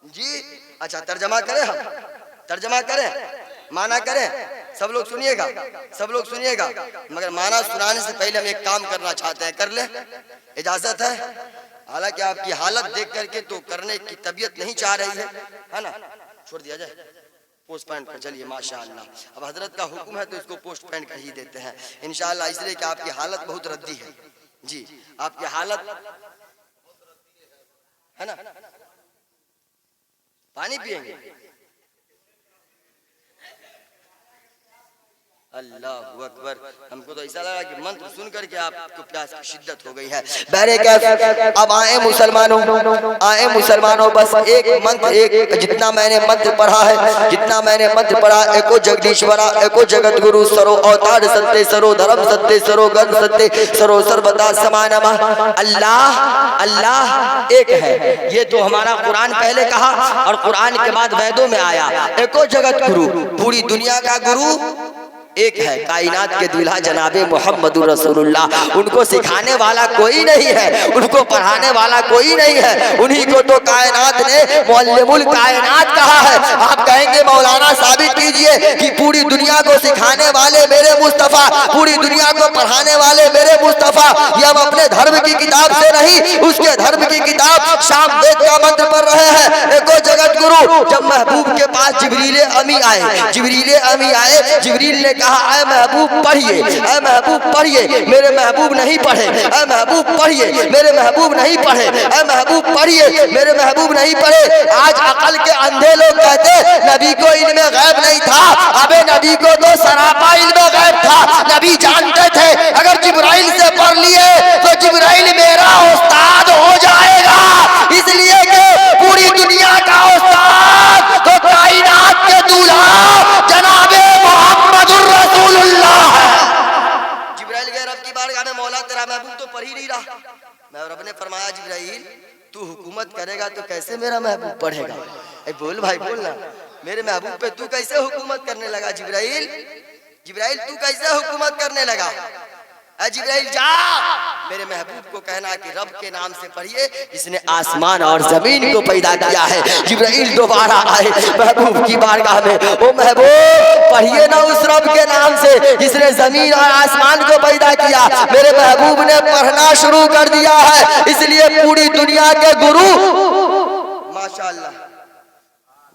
जी अच्छा, तर्जमा करें, हम तर्जमा करें, माना करें, सब लोग सुनिएगा, सब लोग सुनिएगा, मगर माना सुनाने से पहले हम एक काम करना चाहते हैं, कर ले, इजाजत है? हालांकि आपकी हालत देख करके तो करने की तबीयत नहीं चाह रही है ना, छोड़ दिया जाए, पोस्ट पैंट कर चलिए माशाअल्लाह। अब हजरत का हुक्म है तो इसको पोस्ट पैंट कर ही देते हैं इंशाअल्लाह, इसलिए कि आपकी हालत बहुत रद्दी है जी, आपकी हालत है ना। पानी पिएंगे? अल्लाहु अकबर, हमको तो ऐसा लगा कि मंत्र सुन करके आपको प्यास की शिद्दत हो गई है। बहरे कैफ, अब आए मुसलमानों, आए मुसलमानों, बस एक मंत्र, एक जितना मैंने मंत्र पढ़ा है, जितना मैंने मंत्र पढ़ा, एको जगदीश्वरा, एको जगत गुरु, सरो अवतार सत्य, सरो धर्म सत्य, सरो गण सत्य, सरो सर्वदा समानमा। अल्लाह अल्लाह एक है, ये तो हमारा कुरान पहले कहा और कुरान के बाद वेदों में आया। एको जगत गुरु, पूरी दुनिया का गुरु एक है, कायनात के दूल्हा जनाबे मोहम्मदुर रसूलुल्लाह। उनको सिखाने वाला कोई नहीं है, उनको पढ़ाने वाला कोई नहीं है, उन्हीं को तो कायनात ने मुअल्लिमुल कायनात कहा है। आप कहेंगे मौलाना साबित कीजिए कि पूरी दुनिया को सिखाने वाले मेरे मुस्तफा, पूरी दुनिया को पढ़ाने वाले मेरे मुस्तफा, ये हम अपने धर्म की किताब से नहीं, उसके धर्म की किताब शाम वेद का मंत्र पढ़ रहे हैं। एको जगत गुरु, जब महबूब के पास जिब्रील अमी आए, जिब्रील अमी आए, जिब्रील ने ऐ महबूब पढ़िए, ऐ महबूब पढ़िए, मेरे महबूब नहीं पढ़े, ऐ महबूब पढ़िए, मेरे महबूब नहीं पढ़े, ऐ महबूब पढ़िए, मेरे महबूब नहीं पढ़े। आज अकल के अंधे लोग कहते नबी को इल्मे गैब नहीं था, अबे नबी को तो सरापा इल्मे गैब था। नबी जानते थे अगर जिब्राइल से पढ़ लिए तो जिब्राइल मेरा उस्ताद हो जाएगा, इसलिए कि पूरी दुनिया का उस्ताद तो कायनात के दूल्हा जनाबे मोहम्मदुर रसूलुल्लाह है। जिब्राइल गए रब की बारगाह में, मौला तेरा महबूब तो पढ़ ही नहीं रहा। मैं रब ने फरमाया जिब्राइल तू हुकूमत करेगा तो कैसे मेरा महबूब पढ़ेगा? बोल भाई बोल ना, मेरे महबूब पे तू कैसे हुकूमत करने लगा? जिब्राइल, जिब्राइल तू कैसे हुकूमत करने लगा? जिब्राइल जा मेरे महबूब को कहना कि रब के नाम से पढ़िए, इसने आसमान और जमीन को पैदा किया है। जिब्राइल दोबारा आए महबूब की बारगाह में, ओ महबूब पढ़िए ना उस रब के नाम से जिसने जमीन और आसमान को पैदा किया। मेरे महबूब ने पढ़ना शुरू कर दिया है, इसलिए पूरी दुनिया के गुरु माशाअल्लाह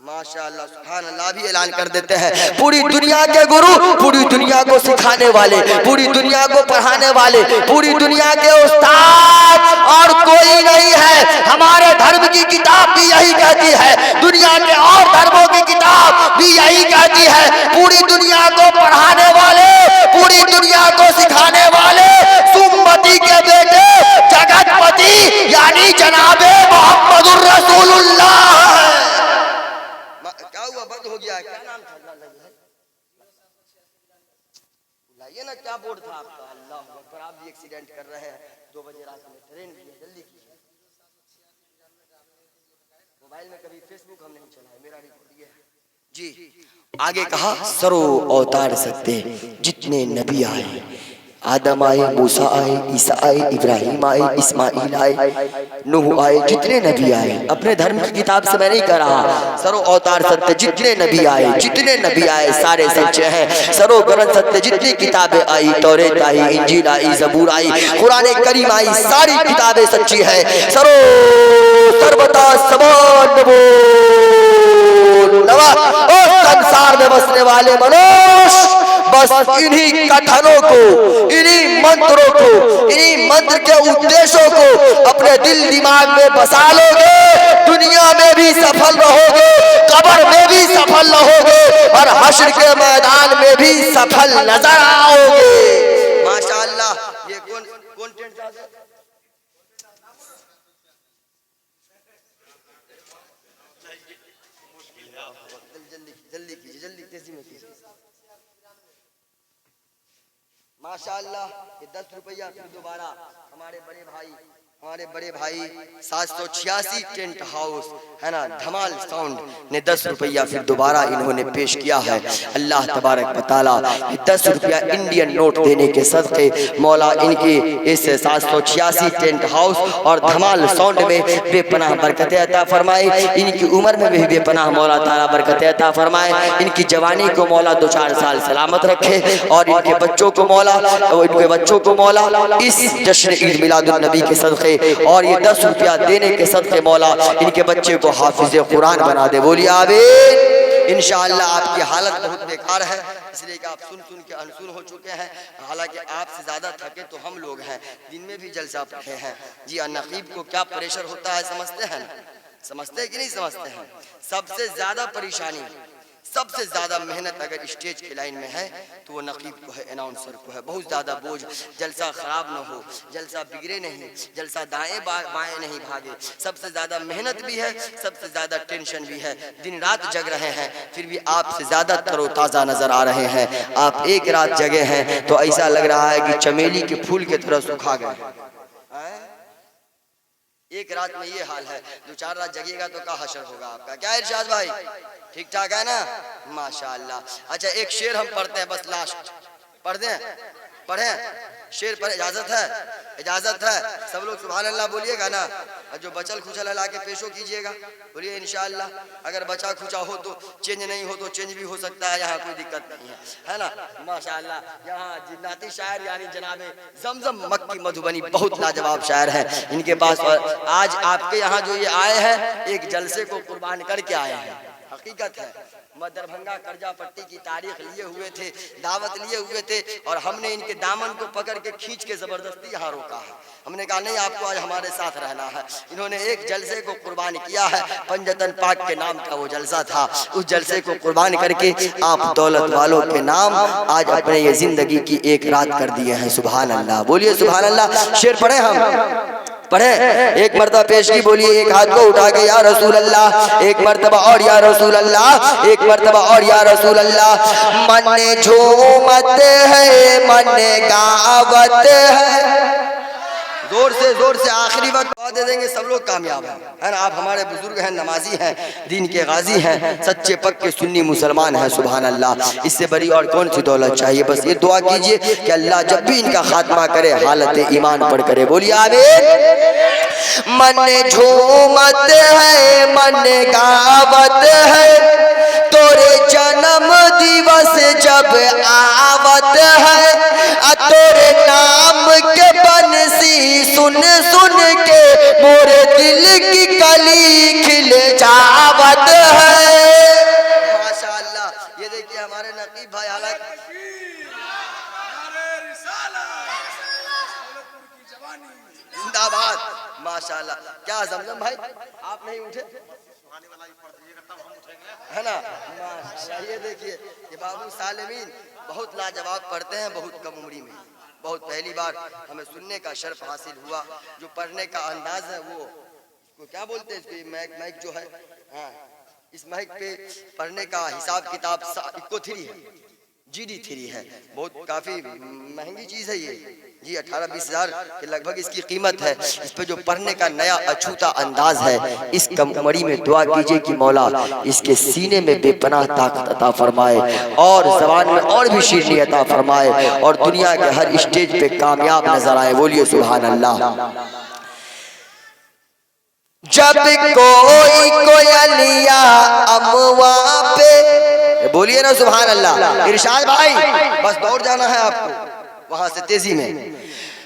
माशाअल्लाह सुभान अल्लाह भी ऐलान कर देते हैं, पूरी दुनिया के गुरु, पूरी दुनिया को सिखाने वाले, पूरी दुनिया को पढ़ाने वाले, पूरी दुनिया के उस्ताद और कोई नहीं है। हमारे धर्म की किताब भी यही कहती है, दुनिया के और धर्मों की किताब भी यही कहती है, पूरी दुनिया को पढ़ाने वाले, पूरी दुनिया को सिखाने वाले सुम्मती के बेटे जगतपति यानी जनाबे मोहम्मदुर रसूलुल्लाह। क्या हुआ, बंद हो गया? क्या नाम था? लाइए ना, क्या बोर्ड था आपका? अल्लाह अकबर, आप भी एक्सीडेंट कर रहे हैं 2 बजे रात में, ट्रेन भी है, जल्दी कीजिए। मोबाइल में कभी फेसबुक हम नहीं चलाए, मेरा रिकॉर्ड ये है जी। आगे कहा सरो अवतार सत्य, जितने नबी आए, आदम आए, मूसा आए, ईसा आए, इब्राहिम आए, इस्माइल आए, नूह आए, जितने नबी आए, अपने धर्म की किताब से मैं नहीं कह रहा, सरो अवतार सत्य, जितने नबी आए, जितने नबी आए सारे सच्चे हैं। सरो ग्रंथ सत्य, जितनी किताबें आई, तौरेत आई, इंजील आई, जबूर आई, कुरान करीम आई, सारी किताबें सच्ची है। सरो सर्वदा समान संसार में बसने वाले मनुष्य बस इन्हीं कथनों को, इन्हीं मंत्रों को, इन्हीं मंत्र के उद्देश्यों को अपने दिल दिमाग में बसा लोगे, दुनिया में भी सफल रहोगे, कब्र में भी सफल रहोगे और हश्र के मैदान में भी सफल नजर आओगे। माशाअल्लाह। ये कौन टेंट था? जल्दी कीजिए, जल्दी तेजी में कीजिए। माशाअल्लाह। ये 10 रुपया फिर दोबारा हमारे बड़े भाई हमारे बड़े भाई 786 टेंट हाउस है ना, धमाल साउंड ने 10 रुपया फिर दोबारा इन्होंने पेश किया है। अल्लाह तबारक व तआला 10 रुपया इंडियन नोट देने के सदक़े मौला इनके इस 786 टेंट हाउस और धमाल साउंड में बेपनाह बरकत अता फरमाए। इनकी उम्र में भी बेपनाह मौला ताला बरकत अता फरमाए। इनकी जवानी को मौला 2-4 साल सलामत रखे और इनके बच्चों को मौला इस जश्न ईद मिलादुन नबी के सदक़े और ये 10 रुपया देने के सदक़े मौला इनके बच्चे को हाफिज़ कुरान बना दे। बोलिए आमीन। इंशाअल्लाह आपकी हालत बहुत बेकार है, इसलिए कि आप सुन के अनसुन हो चुके हैं। हालांकि आपसे ज़्यादा थके तो हम लोग हैं, दिन में भी जलसा पढ़े हैं। जी नकीब को क्या प्रेशर होता है समझते हैं, समझते हैं कि नहीं समझते हैं। सबसे ज़्यादा परेशानी, सबसे ज़्यादा मेहनत अगर स्टेज के लाइन में है तो वो नकीब को है, अनाउंसर को है। बहुत ज़्यादा बोझ, जलसा ख़राब ना हो, जलसा बिगड़े नहीं, जलसा दाएं बाएं नहीं भागे। सबसे ज़्यादा मेहनत भी है, सबसे ज़्यादा टेंशन भी है। दिन रात जग रहे हैं फिर भी आपसे ज़्यादा तरोताज़ा नज़र आ रहे हैं। आप एक रात जगे हैं तो ऐसा लग रहा है कि चमेली के फूल की तरह सूखा गए। एक रात में ये हाल है, 2-4 रात जगेगा तो क्या हशर होगा आपका। क्या इरशाद भाई, ठीक ठाक है ना, माशाअल्लाह। अच्छा एक शेर हम पढ़ते हैं, बस लास्ट पढ़ दें, पढ़ें शेर पर इजाजत है, इजाजत है। सब लोग सुभान अल्लाह बोलिएगा ना, और जो बचल खुचल है लाके पेशो कीजिएगा, बोलिए इंशाअल्लाह। अगर बचा खुचा हो तो चेंज नहीं हो तो चेंज भी हो सकता है, यहाँ कोई दिक्कत नहीं है ना, माशाअल्लाह। यहाँ जिन्नाती शायर यानी जनाबे जमजम मक्की मधुबनी बहुत लाजवाब शायर हैं इनके पास। और आज आपके यहाँ जो ये आए हैं एक जलसे को कुर्बान करके आए हैं, हकीकत है। दरभंगा कर्जा पट्टी की तारीख लिए हुए थे, दावत लिए हुए थे और हमने इनके दामन को पकड़ के खींच के जबरदस्ती यहाँ रोका है। हमने कहा नहीं आपको आज हमारे साथ रहना है। इन्होंने एक जलसे को कुर्बान किया है, पंजतन पाक के नाम का वो जलसा था। उस जलसे को कुर्बान करके आप दौलत वालों के नाम आज अपने ये जिंदगी की एक रात कर दिए हैं। सुभान अल्लाह, बोलिए सुभान अल्लाह। शेर पढ़े हम, पढ़े एक मर्तबा पेश की, बोलिए एक हाथ को उठा के या रसूल अल्लाह, एक मर्तबा और या रसूल अल्लाह, एक मर्तबा और या रसूल अल्लाह। मन झूमत है, मन गावत है, जोर से आखिरी वक्त दुआ दे देंगे, सब लोग कामयाब है ना। आप हमारे बुजुर्ग हैं, नमाजी हैं, दीन के गाजी हैं, सच्चे पक्के सुन्नी मुसलमान हैं। सुभान अल्लाह, इससे बड़ी और कौन सी दौलत चाहिए। बस ये दुआ कीजिए कि अल्लाह जब भी इनका खात्मा करे हालत ईमान पर करे। बोलिए आमीन। मन झूमत है, मन गावत है, तोरे जन्म दिवस जब आवत है, तोरे नाम के बंसी सुन सुन के मोरे दिल की कली खिल जावत है। माशाअल्लाह, ये देखिए हमारे नकीब भाई, हालांकि जिंदाबाद माशाअल्लाह। क्या जमजम भाई आप नहीं उठे है ना, माशाअल्लाह। ये देखिए ये बाबू सालिमीन बहुत लाजवाब पढ़ते हैं, बहुत कम उम्री में, बहुत पहली बार हमें सुनने का शर्फ हासिल हुआ। जो पढ़ने का अंदाज है वो क्या बोलते हैं इसको, माइक जो है, हाँ इस माइक पे पढ़ने का हिसाब किताब इको 3 है, GD3 है। बहुत काफ़ी महंगी चीज़ है ये जी, 18-20 हज़ार के लगभग इसकी कीमत है। इस पे जो पढ़ने का नया अछूता अंदाज है, इस कम उम्री में दुआ कीजिए कि मौला इसके सीने में बेपनाह ताकत अता फरमाए और ज़बान में और भी शीरनी अता फरमाए और दुनिया के हर स्टेज पे कामयाब नजर आए। बोलिए सुभान अल्लाह। जब कोई कोयलिया अमवा पे, बोलिए ना सुभान अल्लाह। इरशाद भाई बस दौड़ जाना है आपको वहां से तेजी में।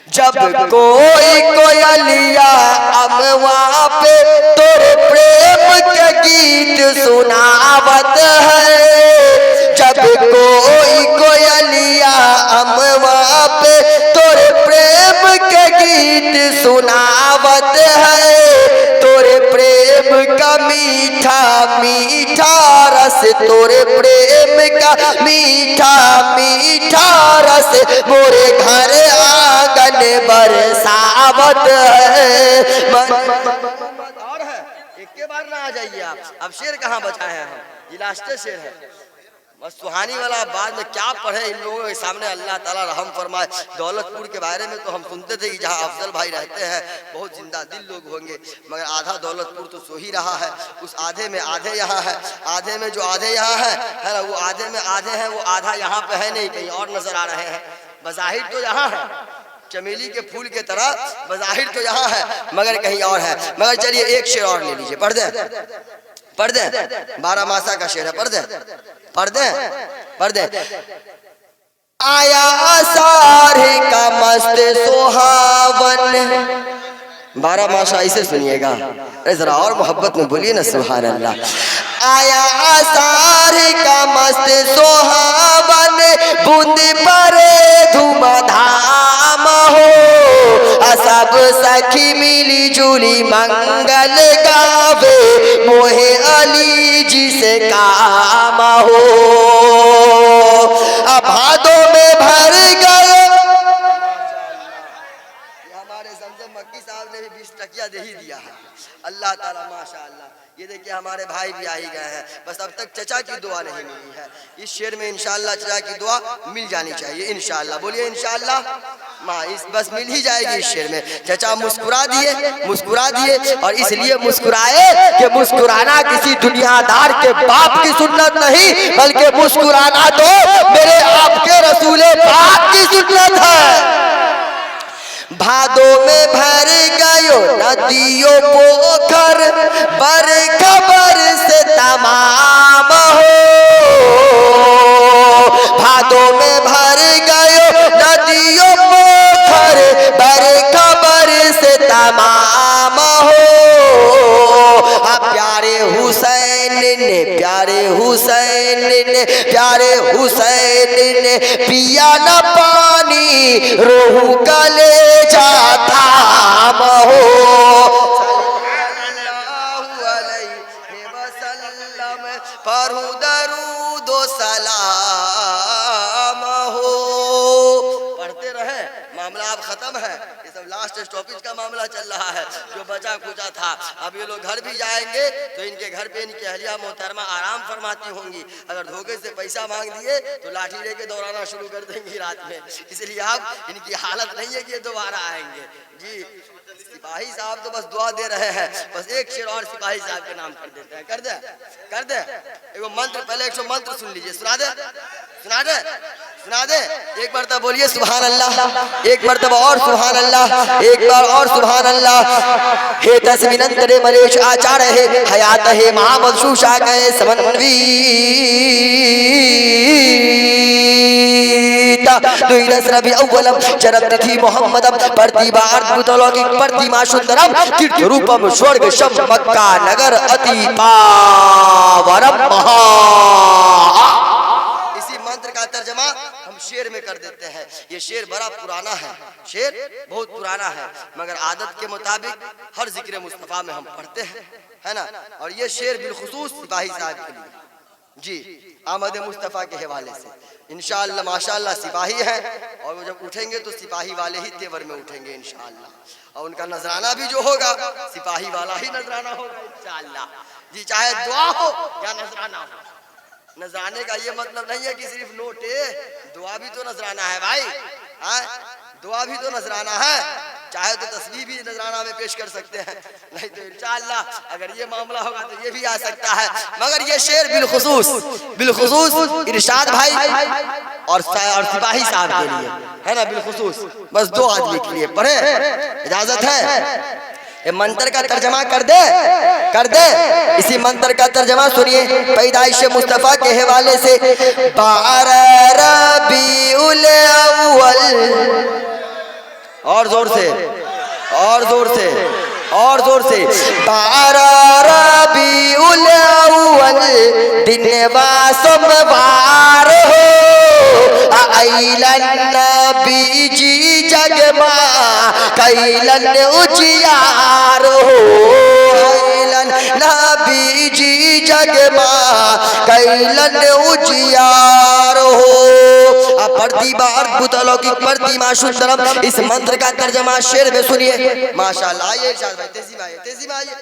जब कोई कोयलिया अमवा पे तोरे प्रेम के गीत सुनावत है, जब कोई कोयलिया अमवा पे तोरे प्रेम के गीत सुनावत है, तोरे प्रेम का मीठा मीठा रस, तोरे प्रेम का मीठा मीठा रस मोरे घर आंगन बरसावत है। और है एक के बार ना आ जाइए आप, अब शेर कहाँ बचा है हम, ये लास्ट शेर है बस सुहानी वाला बाद में क्या पढ़े इन लोगों के सामने, अल्लाह ताला रहम फरमाए। दौलतपुर के बारे में तो हम सुनते थे कि जहाँ अफजल भाई रहते हैं बहुत जिंदा दिल लोग होंगे, मगर आधा दौलतपुर तो सो ही रहा है। उस आधे में आधे यहाँ है, आधे में जो आधे यहाँ है ना, वो आधे में आधे हैं, वो आधा यहाँ पे है नहीं, कहीं और नजर आ रहे हैं। बज़ाहिर तो यहाँ है, चमेली के फूल के तरह बज़ाहिर तो यहाँ है, मगर कहीं और है। मगर चलिए एक शेर और ले लीजिए, पढ़ दे पढ़ दे, 12 मासा का शेर है, पढ़ दे पढ़ दे पढ़ दे। आया आसारे का मस्त सुहावन, 12 मासा इसे सुनिएगा, अरे जरा और मोहब्बत में बोलिए ना सुभान अल्लाह। आया आसारे का मस्त सुहावन, बूंद परे धूमधाम हो, सब सखी मिली जुली मंगल गावे, मोहे अली जी से काम हो। अब भादों में भर गए, हमारे जमजम मक्की साहब ने भी 20 टकिया दे ही दिया है, अल्लाह ताला माशाअल्लाह। ये देखिए हमारे भाई भी आ ही गए हैं, बस अब तक चचा की दुआ नहीं मिली है। इस शेर में इंशाअल्लाह चचा की दुआ मिल जानी चाहिए इंशाअल्लाह, बोलिए इंशाअल्लाह। माँ इस बस मिल ही जाएगी इस शेर में। चचा मुस्कुरा दिए और इसलिए मुस्कुराए कि मुस्कुराना किसी दुनियादार के बाप की सुन्नत नहीं, बल्कि मुस्कुराना तो मेरे आपके रसूले पाक की सुन्नत है। भादों में भर गयो नदियों पोखर, बर खबर से तमाम हो। भादों में भर गयो नदियों पोखर, बर खबर से तमाम हो। प्यारे हुसैन ने पिया न पानी, रोहू कलेजा थाम हो। पढ़ू दरूद सलाम हो। पढ़ते रहे, मामला अब खत्म है, ये सब लास्ट स्टॉपेज का मामला चल रहा है। जो बचा कुचा था, अब ये लोग घर भी जाएंगे तो इनके घर पे इनकी अहलिया मोहतरमा आराम फरमाती होंगी। अगर धोखे से पैसा मांग दिए तो लाठी लेके दौड़ाना शुरू कर देंगी रात में। इसलिए अब इनकी हालत नहीं है कि ये दोबारा आएंगे जी। सिपाही साहब तो बस दुआ दे रहे हैं, बस एक शेर और सिपाही साहब के नाम कर देते हैं, कर दे एगो मंत्र, पहले 100 मंत्र सुन लीजिए, सुना दे एक बार तब बोलिए सुभान अल्लाह, एक बार तब और सुभान अल्लाह, एक बार और सुभान अल्लाह। हे तस्मिनंतरे मलेश आचार है, हयात है मोहम्मद शूशा गए समन्वी, रबी अव्वलम चरत थी मोहम्मदम, प्रतिभा अर्धलौकिक प्रतिमा सुंदरम, तीर्थ रूपम स्वर्ग शम मक्का नगर अति पावनम महा। इसी मंत्र का तर्जमा हम शेर में कर देते हैं। ये शेर बड़ा पुराना है, शेर बहुत पुराना है, मगर आदत के मुताबिक हर जिक्र मुस्तफा में हम पढ़ते हैं, है ना। और ये शेर बिलखुसूस सिपाही साहब के लिए जी, आमद मुस्तफ़ा के हवाले से इंशाअल्लाह माशाअल्लाह सिपाही हैं, और वो जब उठेंगे तो सिपाही वाले ही तेवर में उठेंगे इंशाअल्लाह। और उनका नजराना भी जो होगा सिपाही वाला ही नजराना होगा इंशाअल्लाह जी, चाहे दुआ हो या नजराना हो। नजराने का ये मतलब नहीं है कि सिर्फ नोट है, दुआ भी तो नजराना है भाई, दुआ भी तो नजराना है। चाहे तो तस्वीर भी नजराना में पेश कर सकते हैं, नहीं तो इंशाअल्लाह अगर ये मामला होगा तो ये भी आ सकता है। मगर ये शेर बिलखुसूस इरशाद भाई और सिपाही साहब के लिए है ना, बिलखुसूस बस 2 आदमी के लिए पढ़े, इजाजत है। ये मंत्र का तर्जमा कर दे इसी मंत्र का तर्जमा सुनिए पैदाइश मुस्तफा के हवाले से। 12 रबीउल अव्वल, और जोर से 12 रबीउल अव्वल, दिन व सोमवार हो, आइलन नबी जी जगमा कैलन उजियार हो, आइलन नबी जी जगमा कैलन उजियार हो। प्रतिभा अर्धलौकिक प्रतिमा सुंदरम, इस मंत्र का तर्जमा शेर में सुनिए माशाअल्लाह। आइए इरशाद भाई, तेजी में आइए,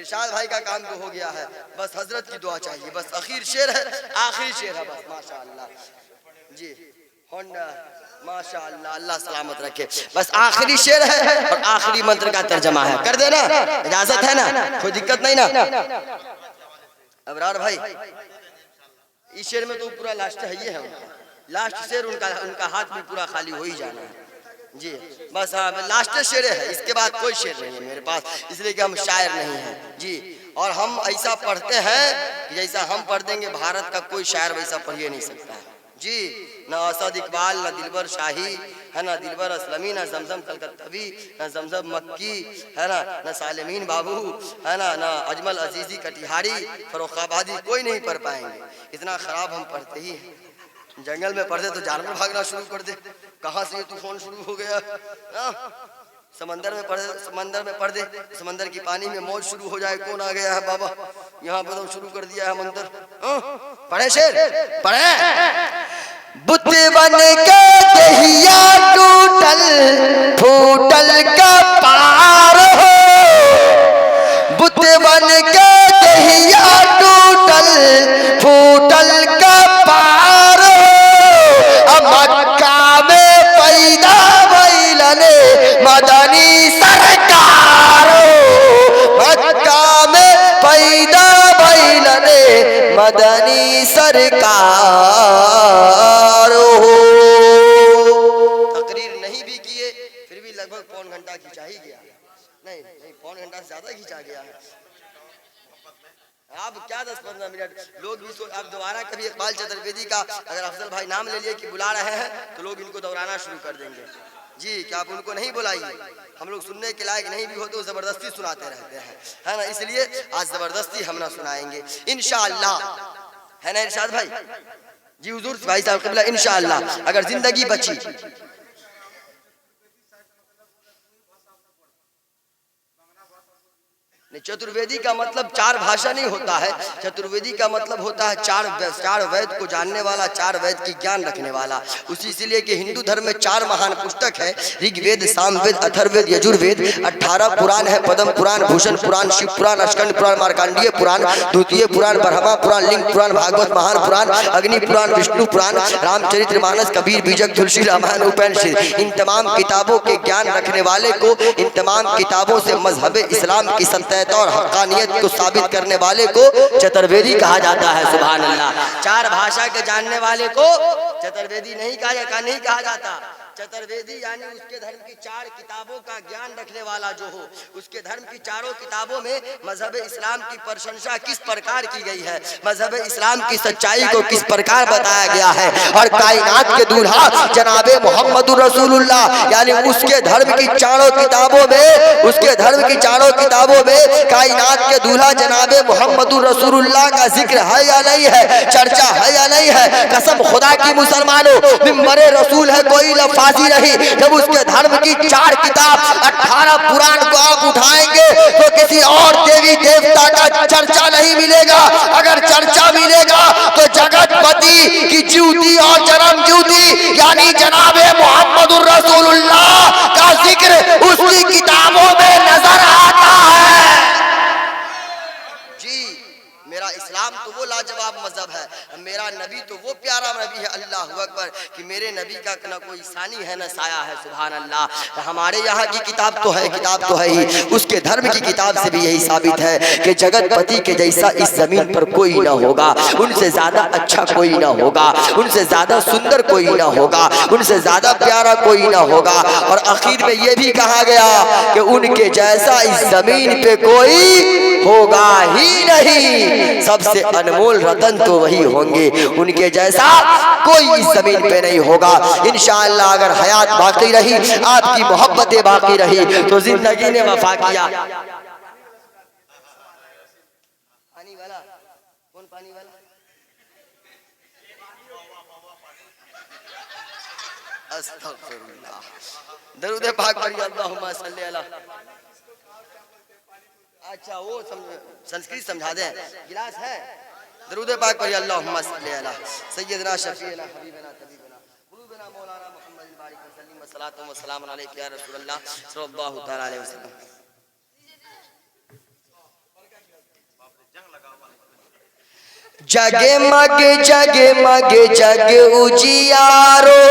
इरशाद भाई का काम तो हो गया है, बस हजरत की दुआ चाहिए। बस आखिर शेर है, आखिरी शेर है बस। माशाअल्लाह जी, होंडा माशाअल्लाह, अल्लाह सलामत रखे। बस आखिरी शेर है और आखिरी मंत्र का तर्जमा है, कर देना, इजाजत है ना, कोई दिक्कत नहीं ना अबरार भाई। इस शेर में तो पूरा लास्ट है, ये है उनका लास्ट शेर, उनका हाथ भी पूरा खाली हो ही जाना है जी। बस हाँ, लास्ट शेर है, इसके बाद कोई शेर नहीं है मेरे पास, इसलिए कि हम शायर नहीं हैं जी। और हम ऐसा पढ़ते हैं कि जैसा हम पढ़ देंगे भारत का कोई शायर वैसा पढ़िए नहीं सकता है जी। न असद इकबाल, न दिलबर शाही है, ना दिलबर असलमी, ना जमजम कलकत्तवी, ना जमजम मक्की है ना, न सालिमीन बाबू है ना अजमल अजीजी कटिहारी फरोखाबादी, कोई नहीं पढ़ पाएंगे। इतना खराब हम पढ़ते ही हैं। जंगल में पढ़ दे तो जानवर भागना शुरू कर दे, कहाँ से ये तूफान शुरू हो गया। समंदर में पढ़ दे, समंदर की पानी में मौज शुरू हो जाए, कौन आ गया है बाबा, यहाँ पर तो शुरू कर दिया है मंत्र। पढ़े शेर, पढ़े। बुत बन के दहिया टूटल फूटल का पार हो, बुत बन के दहिया टूटल फूटल का पार हो। मक्का में पैदा भइलने मदनी सरकार हो, मक्का में पैदा भइलने मदनी सरकार हो। तकरीर नहीं भी किए फिर भी लगभग पौन घंटा खिंचा ही गया, नहीं पौन घंटा से ज्यादा खिंचा गया है। आप क्या 10-15 मिनट लोग भी आप दोबारा कभी इकबाल चतुर्वेदी का अगर अफजल भाई नाम ले लिए कि बुला रहे हैं तो लोग इनको दोहराना शुरू कर देंगे जी। क्या आप उनको नहीं बुलाइए, हम लोग सुनने के लायक नहीं भी हो तो जबरदस्ती सुनाते रहते हैं है ना, इसलिए आज जबरदस्ती हम ना सुनाएंगे इंशाअल्लाह, है ना इरशाद भाई जी। हुजूर भाई साहब क़िबला इंशाअल्लाह अगर जिंदगी बची, चतुर्वेदी का मतलब चार भाषा नहीं होता है, चतुर्वेदी का मतलब होता है चार वेद को जानने वाला, चार वेद की ज्ञान रखने वाला। उसी इसलिए कि हिंदू धर्म में 4 महान पुस्तक है, ऋग्वेद, सामवेद, अथर्ववेद, यजुर्वेद। 18 पुराण है, पद्म पुराण, भूषण पुराण, शिव पुराण, स्कंद पुराण, मार्कंडीय पुराण, द्वितीय पुराण, ब्रह्मा पुराण, लिंग पुराण, भागवत महान पुराण, अग्नि पुराण, विष्णु पुराण, रामचरितमानस, कबीर, बीजक, तुलसी, रामायण, उपनिषद। इन तमाम किताबों के ज्ञान रखने वाले को, इन तमाम किताबों से मजहब इस्लाम की सत्ता और हक्कानियत को साबित करने वाले को चतुर्वेदी कहा जाता है। सुभान अल्लाह। 4 भाषा के जानने वाले को चतुर्वेदी नहीं कहा जाता। चतुर्वेदी यानी उसके धर्म की 4 किताबों का ज्ञान रखने वाला जो हो, उसके धर्म की 4 किताबों में मजहब इस्लाम की प्रशंसा किस प्रकार की गई है, मजहब इस्लाम की सच्चाई को किस प्रकार बताया गया है, और कायनात के दूल्हा जनाबे मोहम्मदुर रसूलुल्लाह यानी उसके धर्म की 4 किताबों में, उसके धर्म की 4 किताबों में कायनात के दूल्हा जनाबे मोहम्मदुर रसूलुल्लाह का जिक्र है या नहीं है, चर्चा है या नहीं है। कसम खुदा की मुसलमानों, मिंबरे रसूल है कोई लफाजी नहीं। जब उसके धर्म की 4 किताब 18 पुराण को आप उठाएंगे तो किसी और देवी देवता का चर्चा नहीं मिलेगा। अगर चर्चा मिलेगा तो जगतपति की ज्योति और जन्म ज्योति यानी जनाबे मोहम्मदुर रसूलुल्लाह का जिक्र उसकी किताबों में नजर आता है जी। मेरा इस्लाम तो वो लाजवाब मजहब है, मेरा नबी तो वो प्यारा नबी है, अल्लाह अकबर, कि मेरे नबी का न कोई सानी है न साया है। सुभान अल्लाह। हमारे यहाँ की किताब तो है ही, उसके धर्म की किताब से भी यही साबित है कि जगतपति के जैसा इस जमीन पर कोई ना होगा, उनसे ज्यादा अच्छा कोई ना होगा, उनसे ज्यादा सुंदर कोई ना होगा, उनसे ज्यादा प्यारा कोई ना होगा। और आखिर में ये भी कहा गया कि उनके जैसा इस जमीन पे कोई होगा ही नहीं, सबसे अनमोल रतन तो वही होंगे, उनके जैसा कोई इस जमीन पे नहीं होगा। इंशाअल्लाह अगर हयात बाकी रही, आपकी मोहब्बतें बाकी रही तो जिंदगी ने वफा किया। पानी वाला कौन, पानी वाला अस्तगफिरुल्लाह, दरूद पाक पढ़िए, अल्लाहुम्मा सल्ली अला। अच्छा वो संस्कृत समझा दें, गिलास है, दरूद पाक पढ़िए, अल्लाहुम्मा सल्ली अला सय्यदना शफीना हबीबना तबीबना कुलूबना मौलाना मुहम्मद बारिक वसल्लम वसलातु वसलाम अलैका या रसूलल्लाह सल्लल्लाहु तआला अलैहि वसल्लम। जगे मगे जग उजियारो